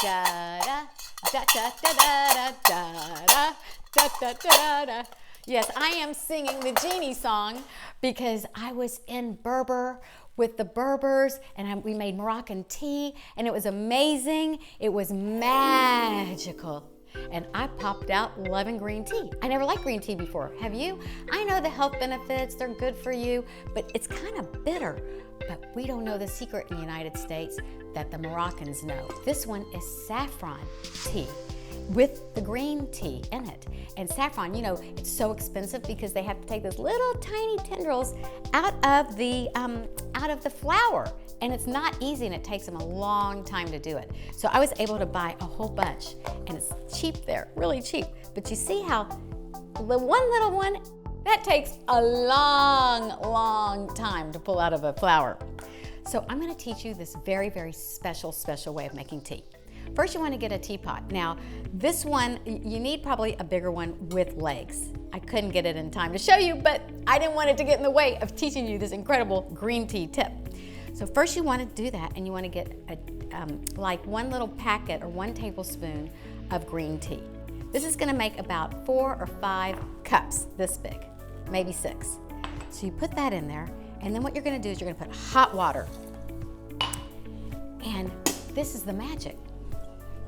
Da da da da da da da da da da da. Yes, I am singing the genie song because I was in Berber with the Berbers and we made Moroccan tea and it was amazing. It was magical. And I popped out loving green tea. I never liked green tea before. Have you? I know the health benefits, they're good for you, but it's kind of bitter. But we don't know the secret in the United States that the Moroccans know. This one is saffron tea with the green tea in it. And saffron, you know, it's so expensive because they have to take those little tiny tendrils out of the flower. And it's not easy and it takes them a long time to do it. So I was able to buy a whole bunch and it's cheap there, really cheap. But you see how the one little one, that takes a long, long time to pull out of a flower. So I'm gonna teach you this very, very special way of making tea. First, you want to get a teapot. Now, this one, you need probably a bigger one with legs. I couldn't get it in time to show you, but I didn't want it to get in the way of teaching you this incredible green tea tip. So first you want to do that and you want to get like one little packet or 1 tablespoon of green tea. This is going to make about 4 or 5 cups, this big, maybe 6. So you put that in there and then what you're going to do is you're going to put hot water. And this is the magic.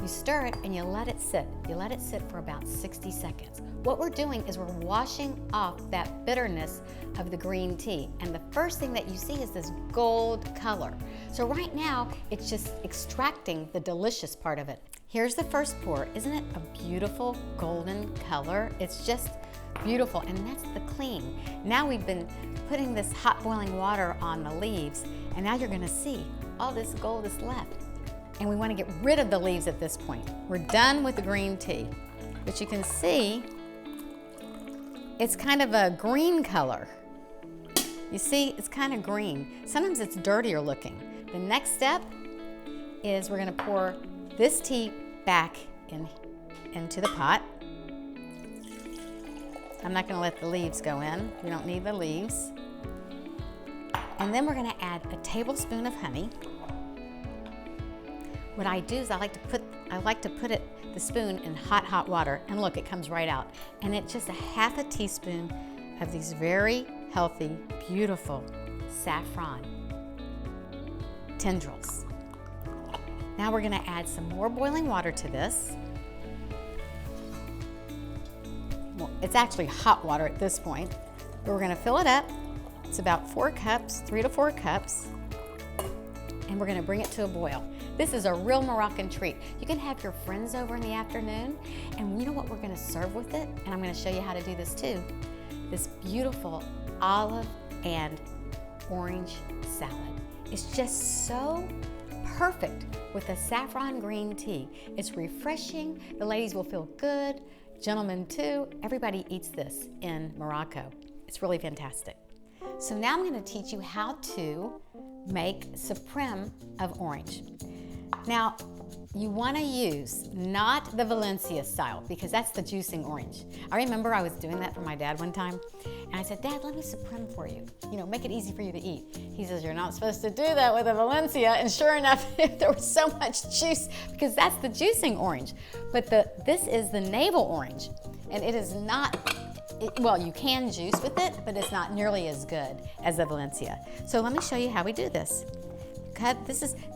You stir it and you let it sit. You let it sit for about 60 seconds. What we're doing is we're washing off that bitterness of the green tea. And the first thing that you see is this gold color. So right now, it's just extracting the delicious part of it. Here's the first pour. Isn't it a beautiful golden color? It's just beautiful, and that's the clean. Now we've been putting this hot boiling water on the leaves, and now you're gonna see all this gold is left. And we want to get rid of the leaves at this point. We're done with the green tea. But you can see it's kind of a green color. You see, it's kind of green. Sometimes it's dirtier looking. The next step is we're going to pour this tea back into the pot. I'm not going to let the leaves go in. We don't need the leaves. And then we're going to add a tablespoon of honey. What I do is I like to put the spoon in hot water, and look, it comes right out. And it's just a half a teaspoon of these very healthy, beautiful saffron tendrils. Now we're gonna add some more boiling water to this. Well, it's actually hot water at this point, but we're gonna fill it up. It's about 4 cups, 3 to 4 cups, and we're gonna bring it to a boil. This is a real Moroccan treat. You can have your friends over in the afternoon, and you know what we're gonna serve with it? And I'm gonna show you how to do this too. This beautiful olive and orange salad. It's just so perfect with the saffron green tea. It's refreshing, the ladies will feel good, gentlemen too. Everybody eats this in Morocco. It's really fantastic. So now I'm gonna teach you how to make supreme of orange. Now, you want to use not the Valencia style because that's the juicing orange. I remember I was doing that for my dad one time and I said, Dad, let me supreme for you. You know, make it easy for you to eat. He says, you're not supposed to do that with a Valencia. And sure enough, there was so much juice because that's the juicing orange. But this is the navel orange and it is not, well, you can juice with it, but it's not nearly as good as the Valencia. So let me show you how we do this.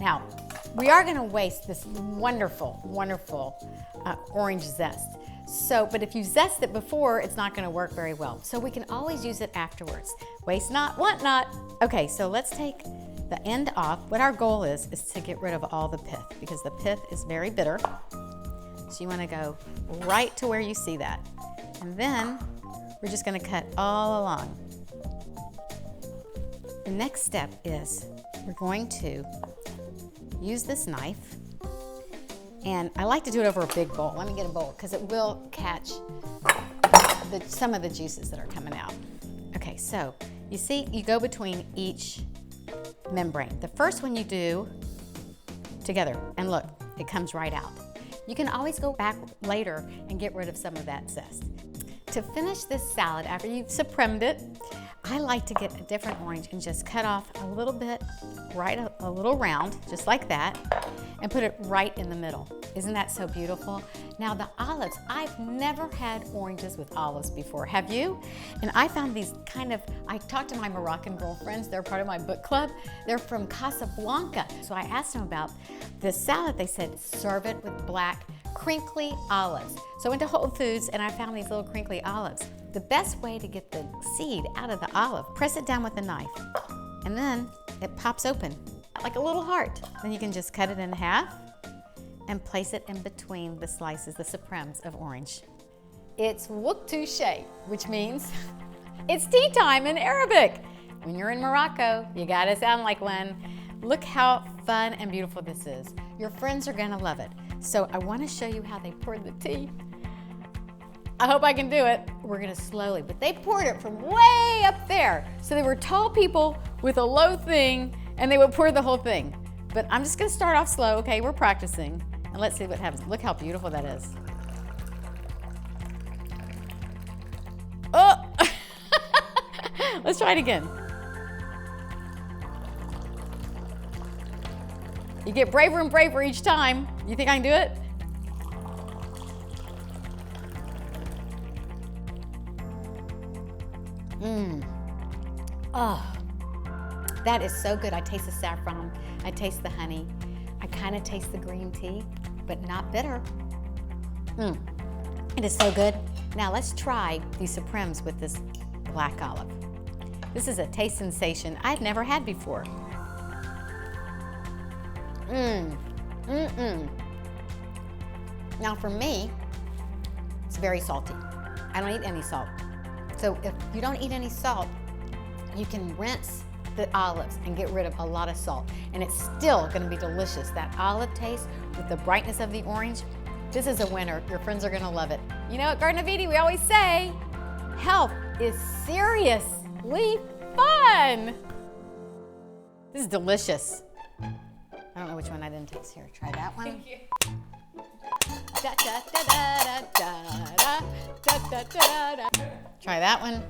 Now, we are gonna waste this wonderful, wonderful orange zest. So, but if you zest it before, it's not gonna work very well. So we can always use it afterwards. Waste not, want not. Okay, so let's take the end off. What our goal is to get rid of all the pith because the pith is very bitter. So you wanna go right to where you see that. And then we're just gonna cut all along. The next step is we're going to use this knife, and I like to do it over a big bowl. Let me get a bowl because it will catch some of the juices that are coming out. Okay, so you see, you go between each membrane. The first one you do together, and look, it comes right out. You can always go back later and get rid of some of that zest. To finish this salad, after you've supremed it, I like to get a different orange and just cut off a little bit, a little round, just like that, and put it right in the middle. Isn't that so beautiful? Now the olives, I've never had oranges with olives before. Have you? And I found these I talked to my Moroccan girlfriends, they're part of my book club. They're from Casablanca. So I asked them about this salad. They said, serve it with black crinkly olives. So I went to Whole Foods and I found these little crinkly olives. The best way to get the seed out of the olive, press it down with a knife, and then it pops open like a little heart. Then you can just cut it in half and place it in between the slices, the supremes of orange. It's wok touche, which means it's tea time in Arabic. When you're in Morocco, you gotta sound like one. Look how fun and beautiful this is. Your friends are gonna love it. So I wanna show you how they poured the tea. I hope I can do it. We're gonna slowly, but they poured it from way up there. So they were tall people with a low thing, and they would pour the whole thing. But I'm just gonna start off slow, okay? We're practicing, and let's see what happens. Look how beautiful that is. Oh! Let's try it again. You get braver and braver each time. You think I can do it? Oh, that is so good. I taste the saffron, I taste the honey, I kind of taste the green tea, but not bitter. It is so good. Now let's try these supremes with this black olive. This is a taste sensation I've never had before. Now for me, it's very salty. I don't eat any salt. So if you don't eat any salt, you can rinse the olives and get rid of a lot of salt. And it's still gonna be delicious. That olive taste with the brightness of the orange, this is a winner. Your friends are gonna love it. You know, at Garden of Edie, we always say, health is seriously fun. This is delicious. I don't know which one I didn't taste here. Try that one. Thank you. Da, da, da, da, da, da, da, da, da, da, da. Try that one.